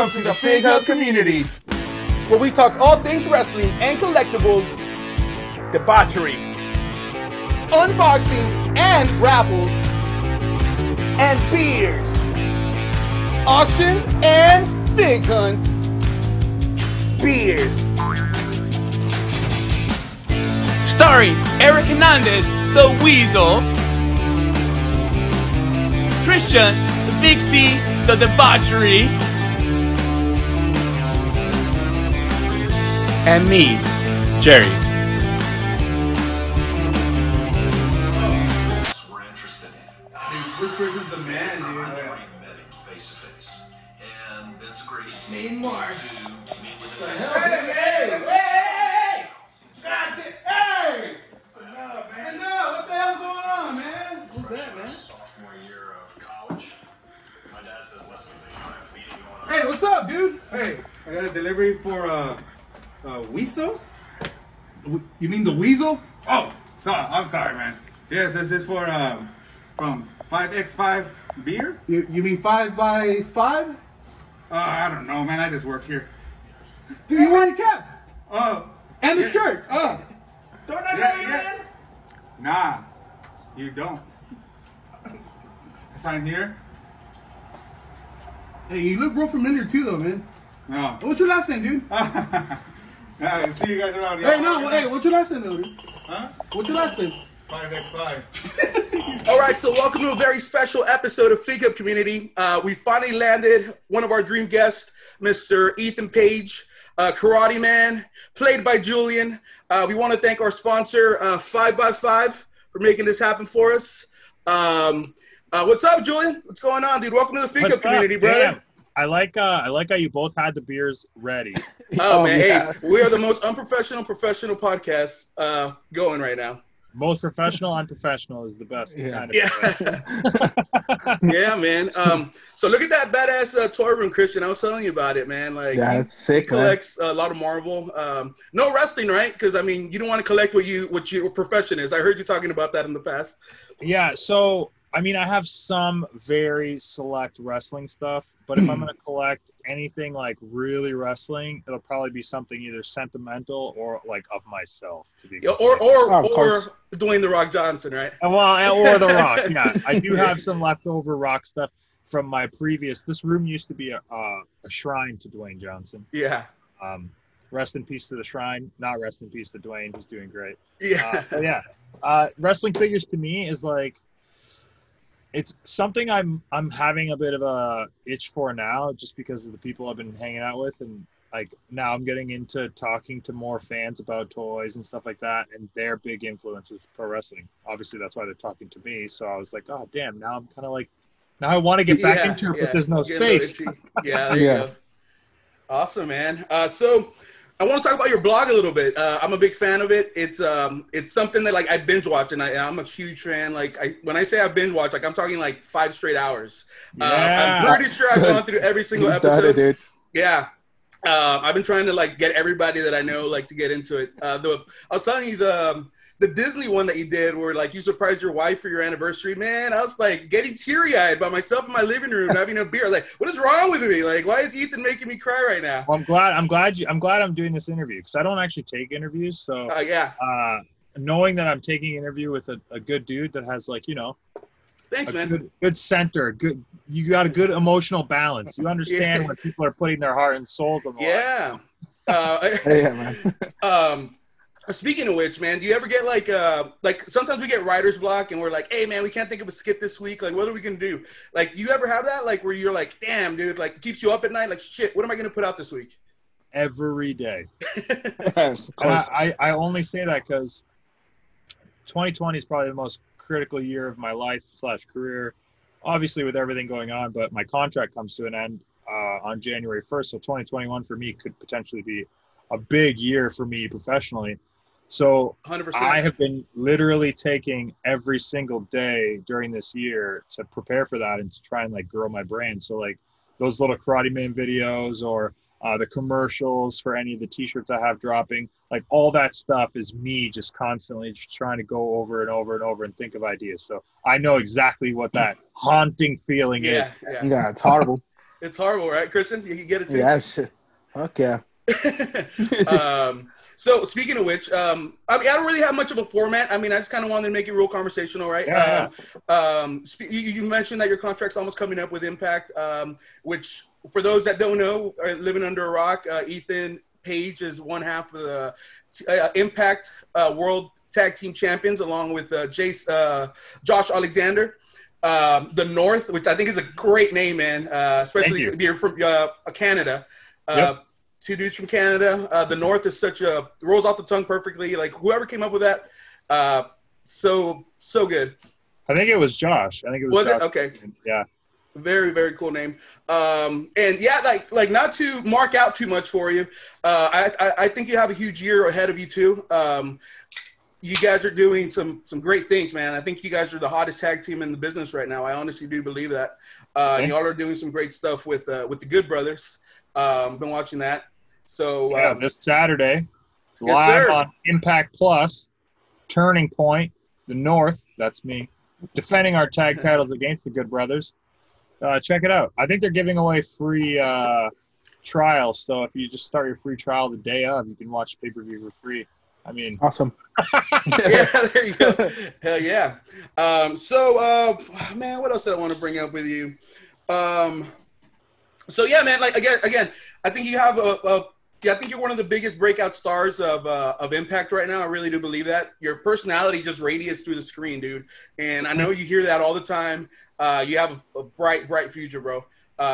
Welcome to the Fig Hub community, where we talk all things wrestling and collectibles, debauchery, unboxings and raffles, and beers, auctions and fig hunts, beers. Starring Eric Hernandez, the Weasel, Christian, the Big C, the Debauchery, and me, Jerry. We're interested in. This person's the man, dude. I've never even met him face to face. And Vince agreed Me and Mark. to meet with The him. hell? Hey! God damn, hey! Enough, man. Enough. What the hell's going on, man? What's that, man? Sophomore year of college. My dad says less than a time meeting going on. Hey, what's up, dude? Hey, I got a delivery for Weasel. You mean the Weasel? Oh, I'm sorry, man. Yes, this is for from 5x5 beer. You mean 5 by 5? I don't know, man. I just work here. Do you wear a cap? Oh, And a yeah. shirt? Don't I know you, Yeah. man? Nah, you don't. Sign here. Hey, you look real familiar too, though, man. No. What's your last name, dude? See you guys around. Hey, no, hey, what's your last name, though, dude? Huh? What's your last name? 5x5. All right, so welcome to a very special episode of Fig Hub Community. We finally landed one of our dream guests, Mr. Ethan Page, Karate Man, played by Julian. We want to thank our sponsor, 5x5, for making this happen for us. What's up, Julian? What's going on, dude? Welcome to the Fig Hub Community, brother. Damn. I like how you both had the beers ready. Oh, man, yeah. hey, we are the most unprofessional professional podcast going right now. Most professional, unprofessional is the best kind of. Yeah. Yeah, man. So look at that badass toy room, Christian. I was telling you about it, man. Like, Yeah, he it's sick, man. collects a lot of Marvel. No wrestling, right? Because I mean, you don't want to collect what your profession is. I heard you talking about that in the past. Yeah, so I mean, I have some very select wrestling stuff, but if I'm gonna collect anything like really wrestling, it'll probably be something either sentimental or like of myself. To be Yeah, completely- or course. Dwayne the Rock Johnson, right? or The Rock. Yeah, I do have some leftover Rock stuff from my previous. This room used to be a shrine to Dwayne Johnson. Yeah. Rest in peace to the shrine. Not rest in peace to Dwayne. He's doing great. Yeah. But yeah, wrestling figures to me is like, it's something I'm having a bit of a itch for now, just because of the people I've been hanging out with, and like now I'm getting into talking to more fans about toys and stuff like that, and their big influence is pro wrestling. Obviously, that's why they're talking to me. So I was like, oh damn, now I'm kind of like, now I want to get back into it, but there's no Getting a little space. itchy. Yeah, there you Yeah. go. Awesome, man. So I want to talk about your blog a little bit. I'm a big fan of it. It's something that like I binge watch, and I'm a huge fan. Like when I say I binge watch, like I'm talking like 5 straight hours. Yeah. I'm pretty sure I've gone through every single You've done episode. it, dude. Yeah. I've been trying to like get everybody that I know like to get into it. I was telling you the Disney one that you did where like you surprised your wife for your anniversary, man. I was like getting teary-eyed by myself in my living room having a beer. I was like, what is wrong with me? Like, why is Ethan making me cry right now? Well, I'm glad I'm doing this interview, because I don't actually take interviews. So Yeah. knowing that I'm taking an interview with a good dude that has like, you know, Thanks, a man. good center, you got a good emotional balance. You understand Yeah. when people are putting their heart and souls on the line. Yeah. Yeah, man. Speaking of which, man, do you ever get like sometimes we get writer's block and we're like, hey, man, we can't think of a skit this week. Like, what are we going to do? Like, do you ever have that? Like, where you're like, damn, dude, like, keeps you up at night? Like, shit, what am I going to put out this week? Every day. Yes, of And course. I only say that because 2020 is probably the most critical year of my life / career, obviously with everything going on, but my contract comes to an end on January 1st. So 2021 for me could potentially be a big year for me professionally. So 100%. I have been literally taking every single day during this year to prepare for that and to try and like grow my brand. So like those little Karate Man videos or the commercials for any of the t-shirts I have dropping, like all that stuff is me just constantly just trying to go over and over and over and think of ideas. So I know exactly what that haunting feeling is. Yeah. Yeah, it's horrible. It's horrible, right, Christian? You get it too? Yeah, shit. Fuck yeah. So speaking of which, I mean, I don't really have much of a format. I mean, I just kind of wanted to make it real conversational, right? Yeah, You mentioned that your contract's almost coming up with Impact, which for those that don't know, are living under a rock, Ethan Page is one half of the Impact World Tag Team Champions, along with Josh Alexander. The North, which I think is a great name, man, especially if you're from Canada. Yep. Two dudes from Canada. The North is rolls off the tongue perfectly. Like whoever came up with that, so good. I think it was Josh. I think it was Josh. It? Okay. Yeah. Very, very cool name. And yeah, like not to mark out too much for you. I think you have a huge year ahead of you too. You guys are doing some great things, man. I think you guys are the hottest tag team in the business right now. I honestly do believe that. Y'all are doing some great stuff with the Good Brothers. Been watching that. So yeah, this Saturday, yes, live sir. on Impact Plus, Turning Point, the North. That's me defending our tag titles against the Good Brothers. Check it out. I think they're giving away free trials. So if you just start your free trial the day of, you can watch pay-per-view for free. I mean, Awesome. Yeah, there you go. Hell yeah. Man, what else did I want to bring up with you? So yeah, man. Like again, I think you have I think you're one of the biggest breakout stars of Impact right now. I really do believe that. Your personality just radiates through the screen, dude. And I know you hear that all the time. You have a bright future, bro.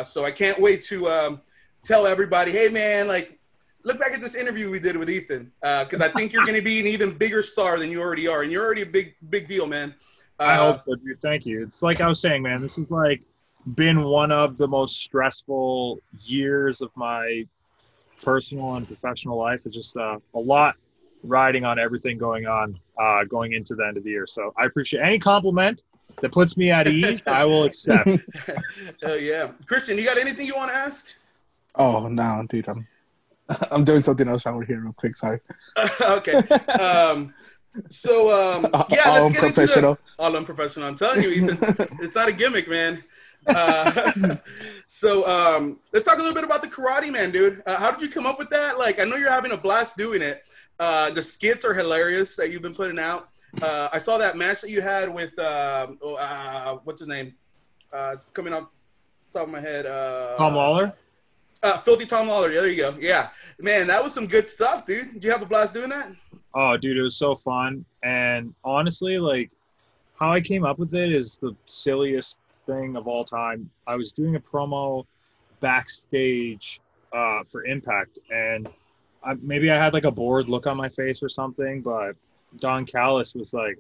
So I can't wait to tell everybody, hey, man, like, look back at this interview we did with Ethan, because I think you're going to be an even bigger star than you already are, and you're already a big deal, man. I hope so, dude. Thank you. It's like I was saying, man, this has like been one of the most stressful years of my personal and professional life. It's just a lot riding on everything going on going into the end of the year. So I appreciate any compliment that puts me at ease. I will accept. Hell yeah. Christian, you got anything you want to ask? Oh, no, dude. I'm doing something else over here real quick. Sorry. Okay. Yeah, all let's get unprofessional. into all unprofessional. I'm telling you, Ethan, it's not a gimmick, man. Let's talk a little bit about the Karate Man, dude. How did you come up with that? Like, I know you're having a blast doing it. The skits are hilarious that you've been putting out. I saw that match that you had with what's his name? It's coming off the top of my head. Tom Lawler? Filthy Tom Lawler. Yeah, there you go. Yeah, man, that was some good stuff, dude. Did you have a blast doing that? Oh, dude, it was so fun. And honestly, like, how I came up with it is the silliest thing of all time. I was doing a promo backstage for Impact, and maybe I had like a bored look on my face or something, but Don Callis was like,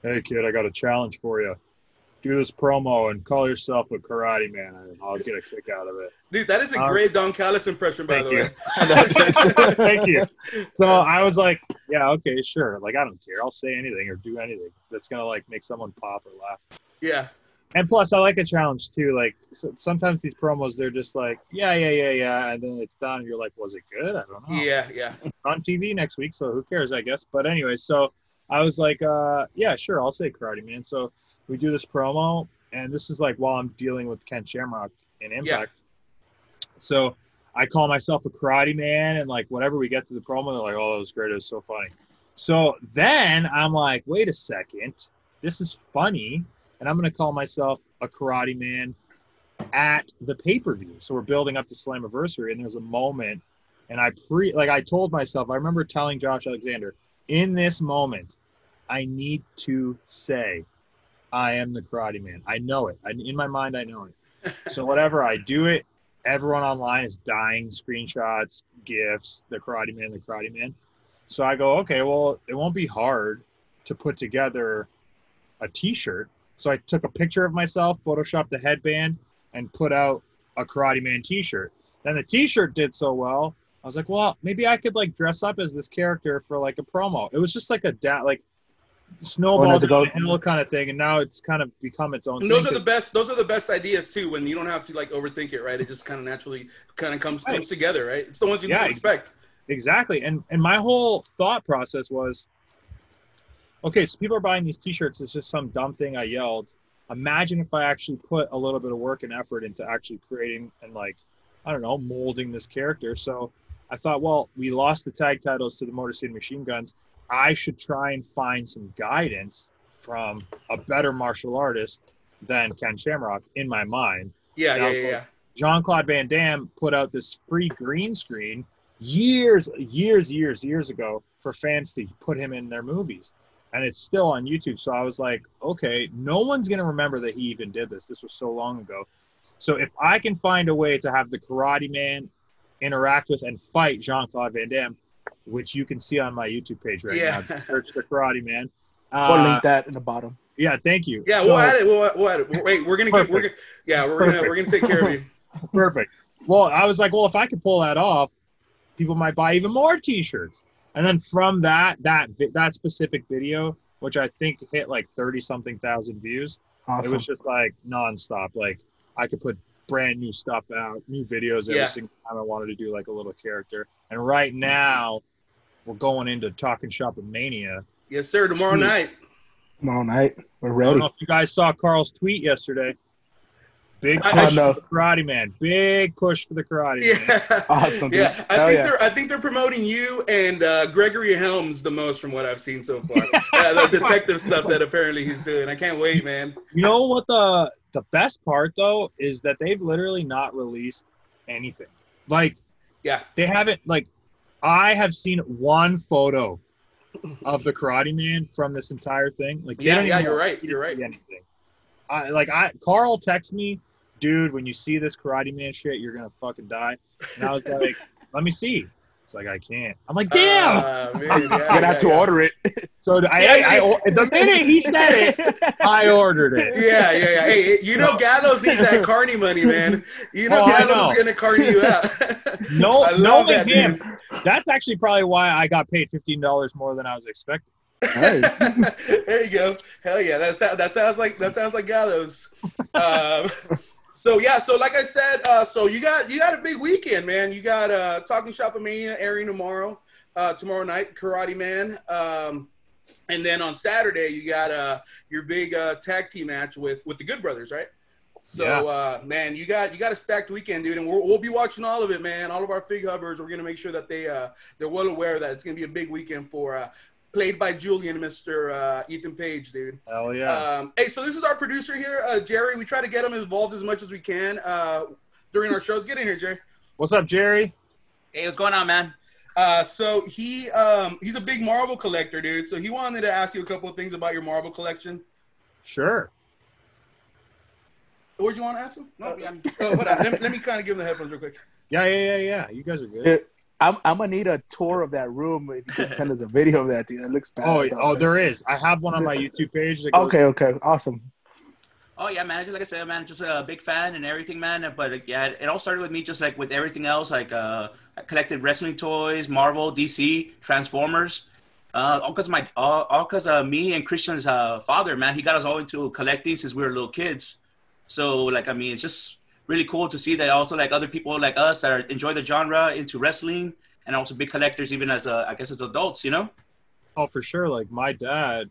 "Hey, kid, I got a challenge for you. Do this promo and call yourself a Karate Man, and I'll get a kick out of it." Dude, that is a great Don Callis impression, by the way. Thank you. So I was like, yeah, okay, sure. Like, I don't care. I'll say anything or do anything that's going to, like, make someone pop or laugh. Yeah. And plus, I like a challenge, too. Like, sometimes these promos, they're just like, yeah. And then it's done. And you're like, was it good? I don't know. Yeah. On TV next week, so who cares, I guess. But anyway, so I was like, yeah, sure, I'll say Karate Man. So we do this promo, and this is like while I'm dealing with Ken Shamrock in Impact. Yeah. So I call myself a Karate Man, and like whatever we get to the promo, they're like, oh, that was great. It was so funny. So then I'm like, wait a second. This is funny. And I'm going to call myself a Karate Man at the pay-per-view. So we're building up the Slammiversary, and there's a moment. And I told myself, I remember telling Josh Alexander, in this moment, I need to say, I am the Karate Man. I know it. In my mind, I know it. So whatever, I do it. Everyone online is dying, screenshots, GIFs, the Karate Man. So I go, okay, well, it won't be hard to put together a T-shirt. So I took a picture of myself, photoshopped the headband, and put out a Karate Man T-shirt. Then the T-shirt did so well, I was like, well, maybe I could like dress up as this character for like a promo. It was just like snowball down the hill kind of thing, and now it's kind of become its own thing. Those are the best ideas too, when you don't have to like overthink it, right? It just kind of naturally comes together, right? It's the ones you didn't expect. Exactly. And my whole thought process was, okay, so people are buying these T-shirts. It's just some dumb thing I yelled. imagine if I actually put a little bit of work and effort into actually creating and like, I don't know, molding this character. So I thought, well, we lost the tag titles to the Motor City Machine Guns. I should try and find some guidance from a better martial artist than Ken Shamrock in my mind. Yeah. Jean-Claude Van Damme put out this free green screen years ago for fans to put him in their movies. And it's still on YouTube. So I was like, okay, no one's going to remember that he even did this. This was so long ago. So if I can find a way to have the Karate Man interact with and fight Jean-Claude Van Damme, which you can see on my YouTube page right now, search the Karate Man. We'll link that in the bottom. Yeah, thank you. Yeah, So, we'll add it. We'll add it. Wait, we're gonna take care of you. Perfect. Well, I was like, well, if I could pull that off, people might buy even more T-shirts. And then from that specific video, which I think hit like 30-something thousand views, Awesome. it was just like nonstop. Like I could put brand new stuff out, new videos every single time I wanted to do like a little character. And right now, we're going into Talking Shop of Mania. Yes, sir. Tomorrow night. Tomorrow night. We're I ready. don't know if you guys saw Carl's tweet yesterday. Big push for the Karate Man. Big push for the Karate Man. Yeah. Awesome, dude. Yeah, I think they're promoting you and Gregory Helms the most from what I've seen so far. The detective stuff that apparently he's doing. I can't wait, man. You know what the best part though is that they've literally not released anything. Like, they haven't. Like, I have seen one photo of the Karate Man from this entire thing. Like, you're right. You're right. Anything. Carl texted me, dude, when you see this Karate Man shit, you're gonna fucking die. And I was like, let me see. It's like, I can't. I'm like, damn. Man, You're gonna have to order it. So the minute he said it, I ordered it. Yeah. Hey, you know Gallows needs that carny money, man. You know Gallows is gonna carny you out. No, that, him. Dude. That's actually probably why I got paid $15 more than I was expecting. Hey. There you go. Hell yeah, that sounds like Gallows. So like I said, so you got a big weekend, man. You got Talking Shop Mania airing tomorrow night, Karate Man, and then on Saturday you got your big tag team match with the Good Brothers, right? So man, you got a stacked weekend, dude, and we'll be watching all of it, man. All of our Fig Hubbers, we're gonna make sure that they're well aware that it's gonna be a big weekend for. Played by Julian, Mr. Ethan Page, dude. Hell yeah. Hey, so this is our producer here, Jerry. We try to get him involved as much as we can during our shows. Get in here, Jerry. What's up, Jerry? Hey, what's going on, man? So he's a big Marvel collector, dude. So he wanted to ask you a couple of things about your Marvel collection. Sure. What do you want to ask him? No, yeah. Hold on. Let me kind of give him the headphones real quick. Yeah. You guys are good. I'm gonna need a tour of that room. If you can send us a video of that thing, it looks bad. Oh, there is. I have one on my YouTube page. That goes Okay, awesome. Oh yeah, man. Just like I said, man, just a big fan and everything, man. But yeah, it all started with me, just like with everything else. Like I collected wrestling toys, Marvel, DC, Transformers. All because me and Christian's father, man, he got us all into collecting since we were little kids. So like, I mean, it's just really cool to see that also like other people like us that enjoy the genre into wrestling and also big collectors, even as I guess as adults, you know? Oh, for sure. Like my dad,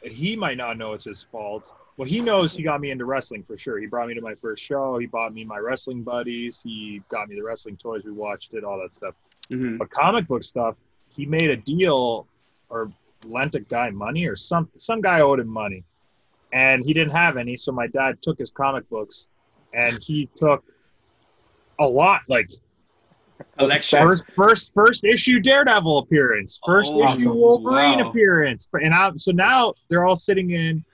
he might not know it's his fault. Well, he knows he got me into wrestling for sure. He brought me to my first show. He bought me my wrestling buddies. He got me the wrestling toys. We watched it, all that stuff. Mm-hmm. But comic book stuff, he made a deal or lent a guy money or some guy owed him money. And he didn't have any. So my dad took his comic books and he took a lot, like first issue Daredevil appearance, first issue Wolverine appearance. And so now they're all sitting in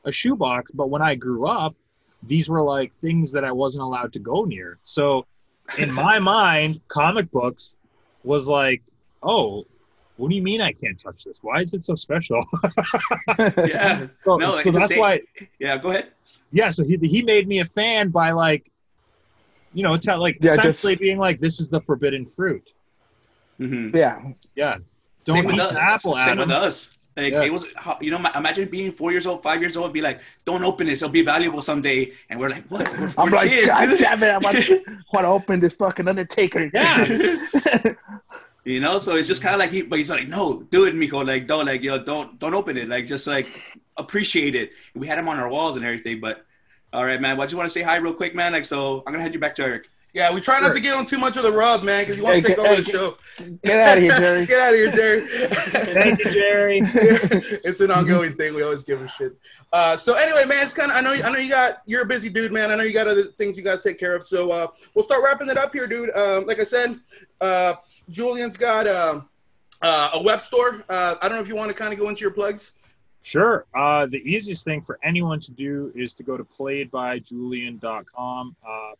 a shoebox. But when I grew up, these were like things that I wasn't allowed to go near. So in my mind, comic books was like, oh, what do you mean I can't touch this? Why is it so special? Yeah. So that's why. Yeah, go ahead. Yeah, so he made me a fan by like, you know, essentially being like, this is the forbidden fruit. Mm-hmm. Yeah. Don't eat an apple, Adam. Same with us. Like it was, you know, imagine being 4 years old, 5 years old, be like, don't open this, it'll be valuable someday. And we're like, what? I'm like, kids, God damn it, I want to open this fucking Undertaker. Yeah. You know, so it's just kind of like, but he's like, no, do it, mijo. Like, don't open it. Like, just like, appreciate it. We had them on our walls and everything, but all right, man. Well, I just want to say hi real quick, man. Like, so I'm gonna hand you back to Eric. Yeah, we try not to give him too much of the rub, man, because he wants to take over the show. Get out of here, Jerry. Get out of here, Jerry. Thank you, Jerry. It's an ongoing thing. We always give him shit. So anyway, man, it's kind of. I know you're a busy dude, man. I know you got other things you got to take care of. So we'll start wrapping it up here, dude. Like I said, Julian's got a web store. I don't know if you want to kind of go into your plugs. Sure. The easiest thing for anyone to do is to go to playedbyjulian.com,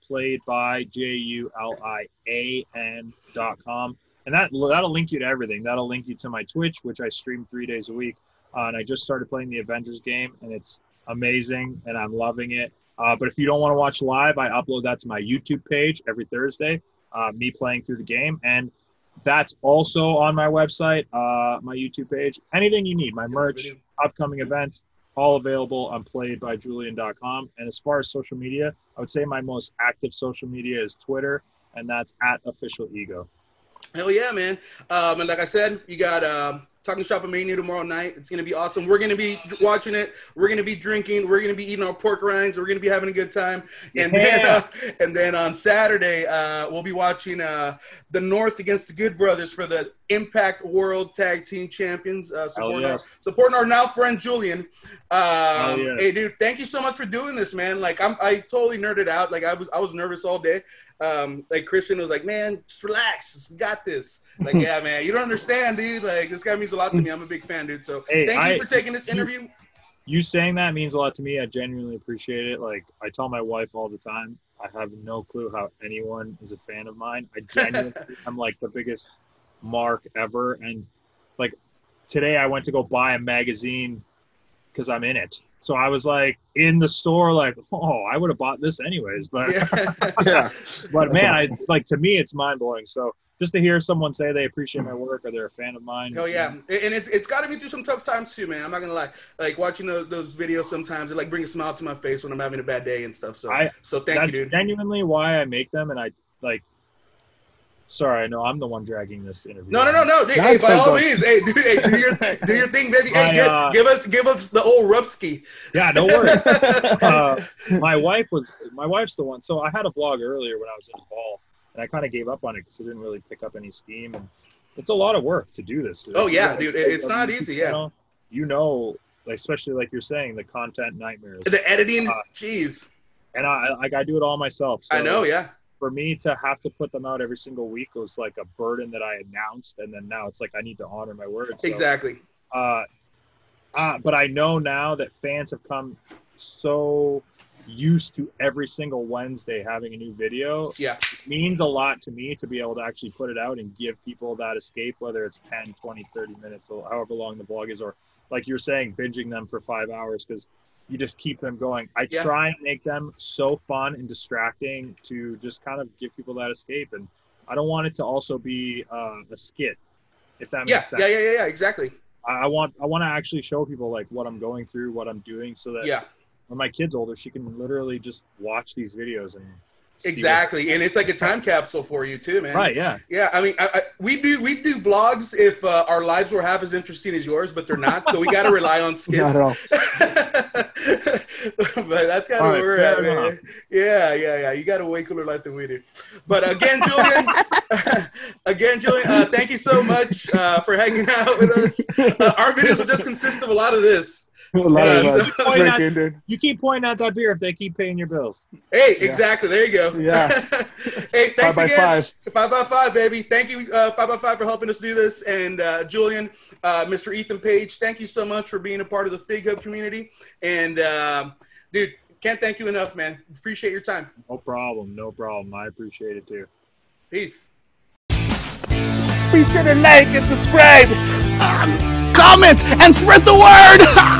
played by JULIAN.com. And that'll link you to everything. That'll link you to my Twitch, which I stream 3 days a week. And I just started playing the Avengers game, and it's amazing, and I'm loving it. But if you don't want to watch live, I upload that to my YouTube page every Thursday, me playing through the game. And that's also on my website, my YouTube page. Anything you need, my merch, upcoming events, all available on playedbyjulian.com. And as far as social media, I would say my most active social media is Twitter, and that's @officialego. Hell yeah, man. And like I said, you got Talking Shop at Mania tomorrow night. It's going to be awesome. We're going to be watching it. We're going to be drinking. We're going to be eating our pork rinds. We're going to be having a good time. And then on Saturday, we'll be watching the North against the Good Brothers for the Impact World Tag Team Champions. Supporting our now friend Julian. Hey, dude, thank you so much for doing this, man. Like, I totally nerded out. Like, I was nervous all day. Like Christian was like, man, just relax. We got this. Like, yeah, man, you don't understand, dude. Like, this guy means a lot to me. I'm a big fan, dude. So thank you for taking this interview. You saying that means a lot to me. I genuinely appreciate it. Like, I tell my wife all the time, I have no clue how anyone is a fan of mine. I genuinely, I'm like the biggest mark ever. And like today I went to go buy a magazine because I'm in it. So I was like in the store, like, oh, I would have bought this anyways. But but man, like to me, it's mind blowing. So just to hear someone say they appreciate my work or they're a fan of mine. Oh yeah, and it's got to be through some tough times too, man. I'm not gonna lie. Like watching those videos sometimes, it like brings a smile to my face when I'm having a bad day and stuff. So thank you, dude. Genuinely, why I make them, and I like. Sorry, I know I'm the one dragging this interview. No. Hey, by all means, hey, do your thing, baby. Hey, give us the old Rupski. Yeah, don't worry. My wife's the one. So I had a vlog earlier when I was involved, and I kind of gave up on it because it didn't really pick up any steam, and it's a lot of work to do this. Oh yeah, dude, it's not easy. Yeah, you know, like especially like you're saying, the content nightmares, the editing, jeez. And I do it all myself. So, I know, yeah. For me to have to put them out every single week was like a burden that I announced, and then now it's like I need to honor my word. So, exactly. But I know now that fans have come so used to every single Wednesday having a new video. Yeah. It means a lot to me to be able to actually put it out and give people that escape, whether it's 10, 20, 30 minutes, or however long the vlog is, or like you're saying, binging them for 5 hours because you just keep them going. I try and make them so fun and distracting to just kind of give people that escape. And I don't want it to also be a skit, if that makes sense. Yeah, exactly. I want to actually show people like what I'm going through, what I'm doing, so that when my kid's older, she can literally just watch these videos and exactly. And it's like a time capsule for you too, man. Right. Yeah. Yeah. I mean, we do vlogs if our lives were half as interesting as yours, but they're not. So we got to rely on skits. Not at all. But that's kind of where we're at, man. Yeah. You got a way cooler life than we do. But again, Julian, thank you so much for hanging out with us. Our videos will just consist of a lot of this. You keep pointing out that beer if they keep paying your bills. Hey, exactly. There you go. Yeah. Hey, thanks 5x5. 5x5, baby. Thank you, 5x5, for helping us do this. And Julian, Mr. Ethan Page, thank you so much for being a part of the Fig Hub community. And, dude, can't thank you enough, man. Appreciate your time. No problem. I appreciate it too. Peace. Be sure to like and subscribe, comment, and spread the word.